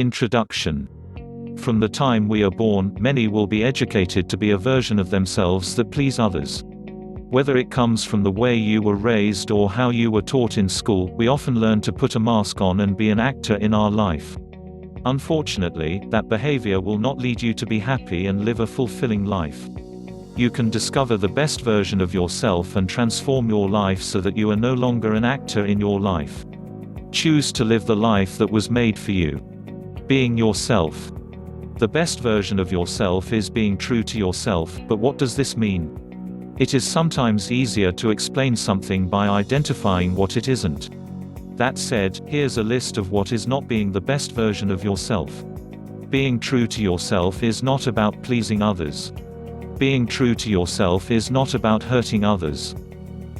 Introduction. From the time we are born, many will be educated to be a version of themselves that please others. Whether it comes from the way you were raised or how you were taught in school, we often learn to put a mask on and be an actor in our life. Unfortunately, that behavior will not lead you to be happy and live a fulfilling life. You can discover the best version of yourself and transform your life so that you are no longer an actor in your life. Choose to live the life that was made for you. Being yourself. The best version of yourself is being true to yourself, but what does this mean? It is sometimes easier to explain something by identifying what it isn't. That said, here's a list of what is not being the best version of yourself. Being true to yourself is not about pleasing others. Being true to yourself is not about hurting others.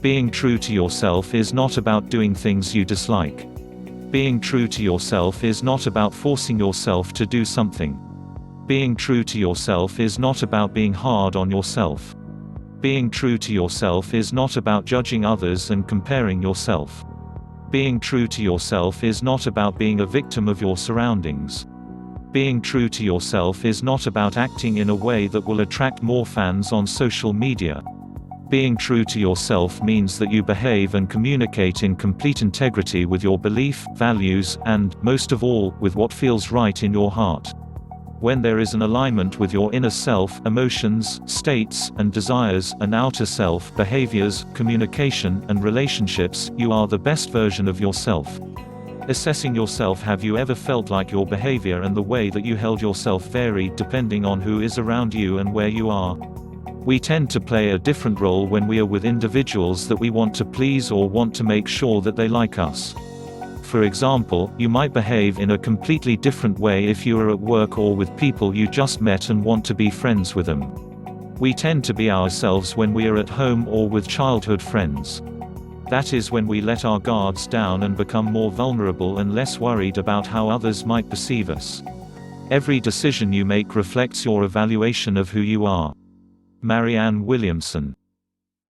Being true to yourself is not about doing things you dislike. Being true to yourself is not about forcing yourself to do something. Being true to yourself is not about being hard on yourself. Being true to yourself is not about judging others and comparing yourself. Being true to yourself is not about being a victim of your surroundings. Being true to yourself is not about acting in a way that will attract more fans on social media. Being true to yourself means that you behave and communicate in complete integrity with your belief, values, and, most of all, with what feels right in your heart. When there is an alignment with your inner self, emotions, states, and desires, and outer self, behaviors, communication, and relationships, you are the best version of yourself. Assessing yourself. Have you ever felt like your behavior and the way that you held yourself varied depending on who is around you and where you are? We tend to play a different role when we are with individuals that we want to please or want to make sure that they like us. For example, you might behave in a completely different way if you are at work or with people you just met and want to be friends with them. We tend to be ourselves when we are at home or with childhood friends. That is when we let our guards down and become more vulnerable and less worried about how others might perceive us. Every decision you make reflects your evaluation of who you are. Marianne Williamson.